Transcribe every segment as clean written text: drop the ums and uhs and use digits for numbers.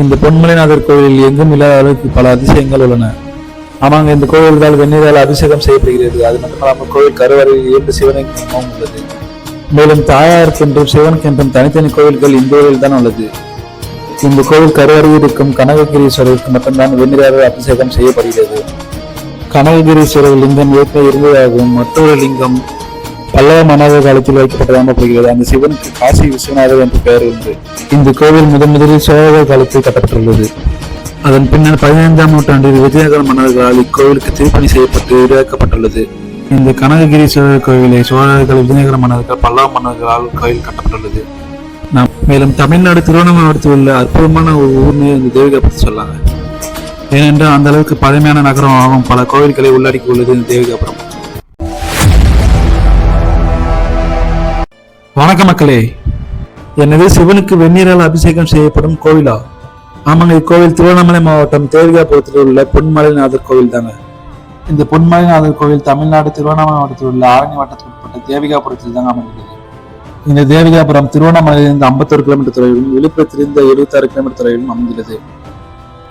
இந்த பொன்மலைநாதர் கோயிலில் எங்கும் இல்லாத அளவுக்கு பல அதிசயங்கள் உள்ளன. ஆமாங்க, இந்த கோயில்கள் வெந்நீரால் அபிஷேகம் செய்யப்படுகிறது. அது மட்டுமல்லாமல் கோயில் கருவறையில் 2 சிவலிங்கமும் உள்ளது. மேலும் தாயாருக்கென்றும் சிவனுக்கென்றும் தனித்தனி கோயில்கள் இந்த கோயில் தான் உள்ளது. இந்த கோயில் கருவறையில் இருக்கும் கனககிரீஸ்வரருக்கு மட்டும்தான் வெந்நீரால் அபிஷேகம் செய்யப்படுகிறது. கனககிரீஸ்வரர் லிங்கம் ஏற்கனவே இருந்ததாகவும் மற்றொரு லிங்கம் பல்லவ மன்னர் காலத்தில் வைக்கப்பட்டதாக போகிறது. அந்த சிவனுக்கு காசி விஸ்வநாதர் என்று பெயர் உண்டு. இந்த கோவில் முதலில் சோழர்கள் காலத்தில் கட்டப்பட்டுள்ளது. அதன் பின்னர் 15ஆம் நூற்றாண்டில் விஜயநகர மன்னர்களால் இக்கோவிலுக்கு திருப்பணி செய்யப்பட்டு விரிவாக்கப்பட்டுள்ளது. இந்த கனககிரீஸ்வரர் கோவிலை சோழர்கள், விஜயநகர மன்னர்கள், பல்லவ மன்னர்களால் கோயில் கட்டப்பட்டுள்ளது. மேலும் தமிழ்நாடு திருவண்ணாமலை மாவட்டத்தில் உள்ள அற்புதமான ஒரு ஊர்னு இந்த தேவிகா பற்றி சொல்லாங்க. ஏனென்றால் அந்த அளவுக்கு பழமையான நகரம் ஆகும் பல கோவில்களை உள்ளடக்கி உள்ளது இந்த தேவிகாபுரம். வணக்கம் மக்களே, எனது சிவனுக்கு வெந்நீரால் அபிஷேகம் செய்யப்படும் கோவிலா? ஆமாங்க, இக்கோவில் திருவண்ணாமலை மாவட்டம் தேவிகாபுரத்தில் உள்ள பொன்மலைநாதர் கோவில் தாங்க. இந்த பொன்மலைநாதர் கோவில் தமிழ்நாடு திருவண்ணாமலை மாவட்டத்தில் உள்ள ஆரணி வட்டத்துக்கு உட்பட்ட தேவிகாபுரத்தில் தாங்க அமைந்துள்ளது. இந்த தேவிகாபுரம் திருவண்ணாமலையிலிருந்து 51 கிலோமீட்டர் தொலைவிலும் விழுப்புரத்திலிருந்து 76 கிலோமீட்டர் தொலைவிலும் அமைந்துள்ளது.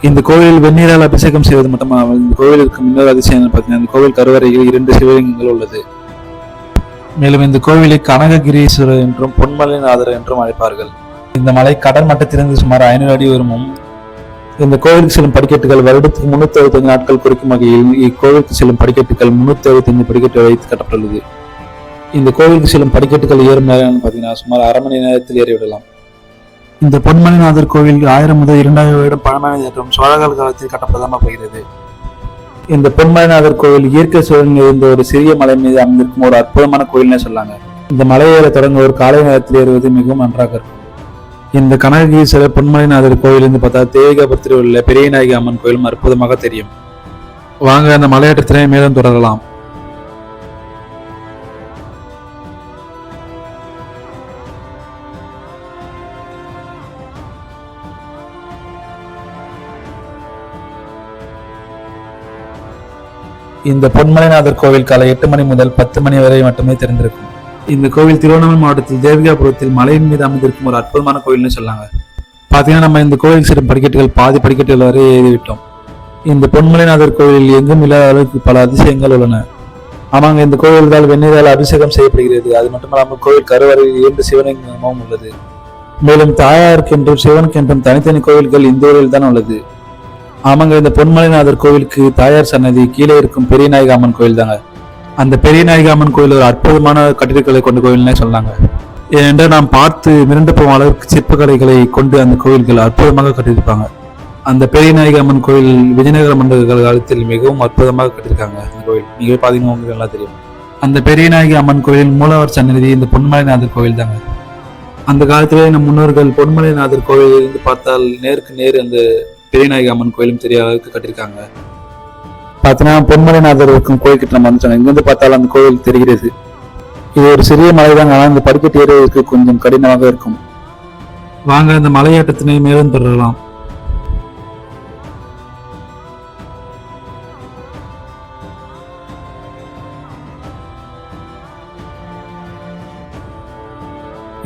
இந்த கோவிலில் வெந்நீரால் அபிஷேகம் செய்வது மட்டுமல்லாமல் இந்த கோவிலுக்கு இன்னொரு அதிசயம் பார்த்தீங்கன்னா, இந்த கோவில் கருவறையில் 2 சிவலிங்கங்கள் உள்ளது. மேலும் இந்த கோவிலை கனககிரீஸ்வரர் என்றும் பொன்மலைநாதர் என்றும் அழைப்பார்கள். இந்த மலை கடல் மட்டத்திலிருந்து சுமார் 500 அடி உயரமும். இந்த கோவிலுக்கு செல்லும் படிக்கட்டுகள் வருடத்துக்கு 365 நாட்கள் குறிக்கும் வகையில் இக்கோவிலுக்கு செல்லும் படிக்கட்டுகள் 365 படிக்கட்டு வைத்து கட்டப்பட்டுள்ளது. இந்த கோவிலுக்கு செல்லும் படிக்கட்டுகள் ஏறும் நேரம் பார்த்தீங்கன்னா சுமார் அரை மணி நேரத்தில் ஏறிவிடலாம். இந்த பொன்மலைநாதர் கோவில் 1000 முதல் 2000 வருடம் பழமையானது மற்றும் சோழர்கள் காலத்தில் கட்டப்பட்டதாக போகிறது. இந்த பொன்மலைநாதர் கோவில் இயற்கை சூழலில் இருந்த ஒரு சிறிய மலை மீது அமைந்திருக்கும் ஒரு அற்புதமான கோயில்னே சொல்லாங்க. இந்த மலையேற தொடங்க ஒரு காலை நேரத்தில் ஏறுவது மிகவும் நன்றாக இருக்கும். இந்த கனககிரீஸ்வரர் பொன்மலைநாதர் கோயிலிருந்து பார்த்தா தேவிகாபுரத்தில் உள்ள பெரியநாயகி அம்மன் கோயிலும் அற்புதமாக தெரியும். வாங்க அந்த மலையேற்றத்தினை மேலும் தொடரலாம். இந்த பொன்மலைநாதர் கோவில் காலை 8 மணி முதல் 10 மணி வரை மட்டுமே திறந்திருக்கும். இந்த கோவில் திருவண்ணாமலை மாவட்டத்தில் தேவிகாபுரத்தில் மலையின் மீது அமைந்திருக்கும் ஒரு அற்புதமான கோயில்னு சொல்லாங்க. பாத்தீங்கன்னா, நம்ம இந்த கோவில் செல்லும் படிக்கட்டுகள் பாதி படிக்கட்டுகள் வரை ஏறிவிட்டோம். இந்த பொன்மலைநாதர் கோயிலில் எங்கும் இல்லாத அளவுக்கு பல அதிசயங்கள் உள்ளன. ஆமாங்க, இந்த கோவில்கள் வெந்நீரால் அபிஷேகம் செய்யப்படுகிறது. அது மட்டுமல்லாமல் கோவில் கருவறையில் 2 சிவலிங்கமும் உள்ளது. மேலும் தாயாருக்கென்றும் சிவனுக்கென்றும் தனித்தனி கோவில்கள் இந்த ஊரில் தான் உள்ளது. ஆமாங்க, இந்த பொன்மலைநாதர் கோவிலுக்கு தாயார் சன்னதி கீழே இருக்கும் பெரியநாயகி அம்மன் கோயில் தாங்க. அந்த பெரியநாயகி அம்மன் கோயில் ஒரு அற்புதமான கட்டிடக்கலை கொண்ட கோயில்னே சொன்னாங்க. ஏனென்றால் நாம் பார்த்து மிரண்டு போகும் அளவுக்கு சிற்பக்கலைகளை கொண்டு அந்த கோயில்கள் அற்புதமாக கட்டியிருப்பாங்க. அந்த பெரியநாயகி அம்மன் கோயில் விஜயநகர மன்னர்கள் காலத்தில் மிகவும் அற்புதமாக கட்டியிருக்காங்க. அந்த கோயில் நீங்க பாத்தீங்கன்னா உங்களுக்கு நல்லா தெரியும். அந்த பெரியநாயகி அம்மன் கோயில் மூலவர் சன்னதி இந்த பொன்மலைநாதர் கோயில் தாங்க. அந்த காலத்திலே நம் முன்னோர்கள் பொன்மலைநாதர் கோயிலில் இருந்து பார்த்தால் நேருக்கு நேர் அந்த பெரியநாயகி அம்மன் கோயிலும் தெரிய அளவுக்கு கட்டியிருக்காங்க. பார்த்தீங்கன்னா, பொன்மலைநாதர் இருக்கும் கோயில்கிட்ட நம்ம வந்துட்டோம். இங்கிருந்து பார்த்தாலும் அந்த கோயில் தெரிகிறது. இது ஒரு சிறிய மலைதாங்க, ஆனால் இந்த படிக்கட்டு ஏறுவதற்கு கொஞ்சம் கடினமாக இருக்கும். வாங்க அந்த மலையேற்றத்தினை மேலும் தொடரலாம்.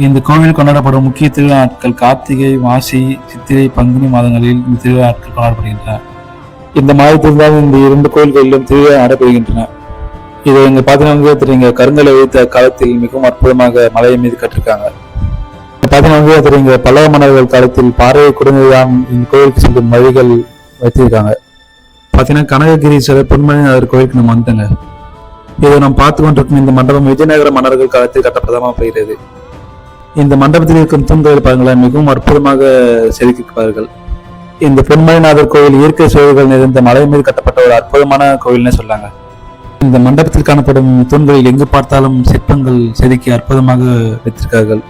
இந்த கோவில் கொண்டாடப்படும் முக்கிய திருவிழா நாட்கள் கார்த்திகை, மாசி, சித்திரை, பங்குனி மாதங்களில் இந்த திருவிழா நாட்கள் கொண்டாடப்படுகின்றன. இந்த மாதத்தில்தான் இந்த 2 கோயில்களிலும் திருவிழா நடைபெறுகின்றன. இதை இங்க பாத்தீங்கன்னா தெரியுங்க, கருங்கலை வைத்த காலத்தில் மிகவும் அற்புதமாக மலையை மீது கட்டிருக்காங்க. பாத்தீங்கன்னா தெரியுங்க, பல்லவ மன்னர்கள் காலத்தில் பாறையை குடும்பம் இந்த கோயிலுக்கு செல்லும் வழிகள் வைத்திருக்காங்க. பாத்தீங்கன்னா, கனககிரீஸ்வரர் பொன்மலைநாதர் கோயிலுக்கு நம்ம வந்துட்டோங்க. இதை நாம் பார்த்து கொண்டிருக்கும் இந்த மண்டபம் விஜயநகர மன்னர்கள் காலத்தில் கட்டப்பட்டதாக போகிறது. இந்த மண்டபத்தில் இருக்கும் தூண்கள் பாருங்களேன், மிகவும் அற்புதமாக செதுக்கியிருப்பார்கள். இந்த பொன்மலைநாதர் கோவில் இயற்கை சூழல்கள் நிறைந்த மலை மீது கட்டப்பட்ட ஒரு அற்புதமான கோவில்னே சொல்லாங்க. இந்த மண்டபத்தில் காணப்படும் தூண்களில் எங்கு பார்த்தாலும் சிற்பங்கள் செதுக்கி அற்புதமாக வைத்திருக்கார்கள்.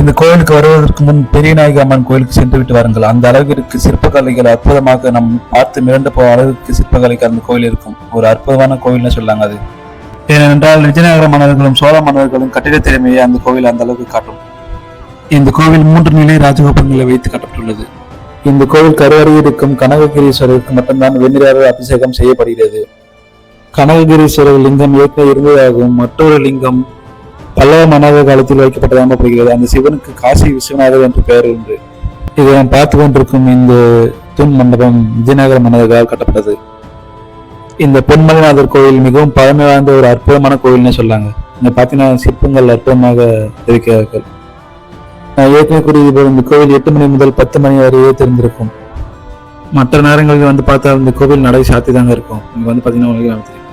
இந்த கோவிலுக்கு வருவதற்கு முன் பெரியநாயகி அம்மன் கோயிலுக்கு சென்று விட்டு வாருங்கள். அந்த அளவிற்கு சிற்பக்கலைகள் அற்புதமாக நம் பார்த்து மிரண்டு போகும் அளவுக்கு சிற்பக்கலைக்கு அந்த கோயில் இருக்கும். ஒரு அற்புதமான கோவில்னு சொல்லாங்க அது. ஏனென்றால் விஜயநகர மன்னர்களும் சோழ மன்னர்களும் கட்டிட திறமையை அந்த கோவில் அந்த அளவுக்கு காட்டும். இந்த கோவில் 3 நிலை ராஜகோபுரங்களை வைத்து கட்டப்பட்டுள்ளது. இந்த கோவில் கருவறையில் இருக்கும் கனககிரீஸ்வரருக்கு மட்டும்தான் வெந்நீரால் அபிஷேகம் செய்யப்படுகிறது. கனககிரீஸ்வரர் லிங்கம் ஏற்கனவே இருந்ததாகவும் மற்றொரு லிங்கம் பல்லவ மன்னர் காலத்தில் வைக்கப்பட்டதாக போகிறது. அந்த சிவனுக்கு காசி விஸ்வநாதர் என்று பெயர் உண்டு. இதை நாம் பார்த்து கொண்டிருக்கும் இந்த தூண் மண்டபம் விஜயநகர மன்னர்களால் கட்டப்பட்டது. இந்த பொன்மலைநாதர் கோயில் மிகவும் பழமை வாய்ந்த ஒரு அற்புதமான கோயில்னு சொல்லாங்க. இங்க பார்த்தீங்கன்னா சிற்பங்கள் அற்புதமாக இருக்கிறார்கள். நான் ஏற்கனவே கூறியது போல் இந்த கோவில் 8 மணி முதல் 10 மணி வரையே திறந்திருக்கும். மற்ற நேரங்களில் வந்து பார்த்தா இந்த கோவில் நடை சாத்தி தாங்க இருக்கும். இங்க வந்து பார்த்தீங்கன்னா உங்களுக்கு தெரியும்.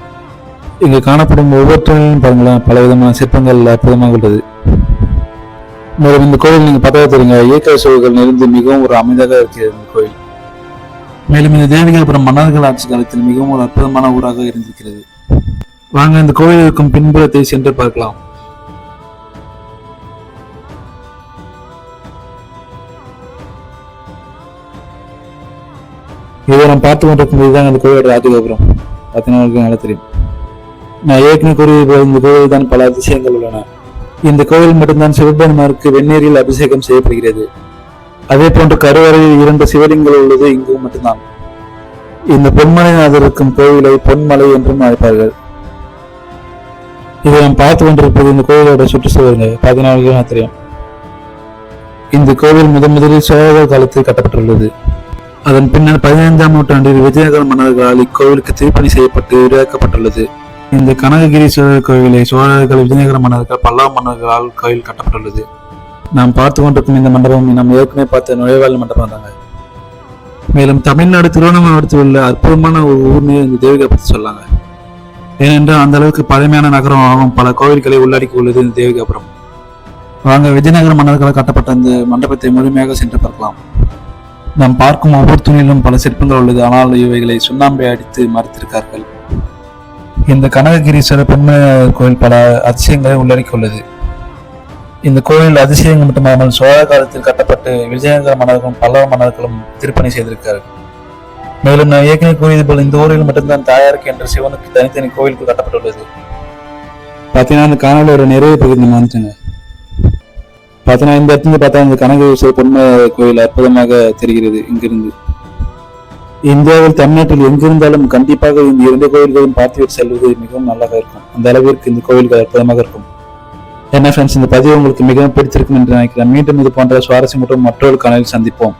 இங்கு காணப்படும் ஒவ்வொருத்தரையும் பாருங்களேன், பல விதமான சிற்பங்கள் அற்புதமாக உள்ளது. மேலும் இந்த கோவில் நீங்க பார்த்தா தெரியுங்க, இயற்கை சூழல்கள் நிறைந்து மிகவும் ஒரு அமைதியாக இருக்கிறது இந்த கோயில். மேலும் இந்த தேவிகாபுரம் மன்னர்கள் ஆட்சி காலத்தில் மிகவும் ஒரு அற்புதமான ஊராக இருந்திருக்கிறது. வாங்க இந்த கோவில் இருக்கும் பின்புறத்தை சென்று பார்க்கலாம். இதை நாம் பார்த்து கொண்டிருக்கும் போதுதான் அந்த கோவிலோட ராஜகோபுரம் பார்த்தீங்கன்னா நல்லா தெரியும். நான் ஏற்கனவே கூறியது போல் இந்த கோவில் தான் பல அதிசயங்கள் உள்ளன. இந்த கோவில் மட்டும்தான் சிவபெருமானுக்கு வெந்நீரில் அபிஷேகம் செய்யப்படுகிறது. அதே போன்று கருவறையில் 2 சிவலிங்கங்கள் உள்ளது இங்கு மட்டும்தான். இந்த பொன்மலைநாதர் இருக்கும் கோவிலை பொன்மலை என்றும் அழைப்பார்கள். இதை நாம் பார்த்து கொண்டிருப்பது இந்த கோவிலோட சுற்றுச்சூழல் பார்த்தீங்கன்னா தெரியும். இந்த கோவில் முதலில் சோழர்கள் காலத்தில் கட்டப்பட்டுள்ளது. அதன் பின்னர் 15ஆம் நூற்றாண்டில் விஜயநகர மன்னர்களால் இக்கோவிலுக்கு திருப்பணி செய்யப்பட்டு விரிவாக்கப்பட்டுள்ளது. இந்த கனககிரீஸ்வரர் கோவிலை சோழர்கள், விஜயநகர மன்னர்கள், பல்லவ மன்னர்களால் கோவில் கட்டப்பட்டுள்ளது. நாம் பார்த்து கொண்டிருக்கும் இந்த மண்டபம் நாம் ஏற்கனவே பார்த்த நுழைவாயில் மண்டபம் தாங்க. மேலும் தமிழ்நாடு திருவண்ணாமலை மாவட்டத்தில் உள்ள அற்புதமான ஒரு ஊர்னு இந்த தேவிகா பற்றி சொல்லாங்க. ஏனென்றால் அந்த அளவுக்கு பழமையான நகரம் ஆகும் பல கோவில்களை உள்ளடக்கி உள்ளது இந்த தேவிகாபுரம். வாங்க விஜயநகர மன்னர்களால் கட்டப்பட்ட இந்த மண்டபத்தை முழுமையாக சென்று பார்க்கலாம். நாம் பார்க்கும் ஒவ்வொரு துணியிலும் பல சிற்பங்கள் உள்ளது. ஆனால் இவைகளை சுண்ணாம்பை அடித்து மறைத்திருக்கார்கள். இந்த கனககிரீஸ்வரர் பொன்மலைநாதர் கோயில் பல அதிசயங்களை உள்ளடக்கி உள்ளது. இந்த கோயில் அதிசயங்கள் மட்டுமல்லாமல் சோழ காலத்தில் கட்டப்பட்டு விஜயநகர மன்னர்களும் பல்லவ மன்னர்களும் திருப்பணி செய்திருக்கிறார்கள். மேலும் நான் ஏற்கனவே கூறியது போல் இந்த ஊரில் மட்டும்தான் தாயாருக்கு என்ற சிவனுக்கு தனித்தனி கோவிலுக்கு கட்டப்பட்டுள்ளது. பார்த்தீங்கன்னா இந்த காணொலி ஒரு நிறைவு பகுதி வந்துச்சுங்க. பார்த்தீங்கன்னா இந்த இடத்துல பார்த்தா இந்த கனககிரீஸ்வரர் பொன்மலைநாதர் கோயில் அற்புதமாக தெரிகிறது. இங்கிருந்து இந்தியாவில் தமிழ்நாட்டில் எங்கிருந்தாலும் கண்டிப்பாக இந்த 2 கோயில்களும் பார்த்துவிட்டு செல்வது மிகவும் நல்லாக இருக்கும். அந்த அளவிற்கு இந்த கோயில்கள் அற்புதமாக இருக்கும். என்ன ஃப்ரெண்ட்ஸ், இந்த பதிவு உங்களுக்கு மிகவும் பிடித்திருக்கும் என்று நினைக்கிறேன். மீண்டும் இது போன்ற சுவாரஸ்யம் மற்றும் மற்றொரு காணொலியில் சந்திப்போம்.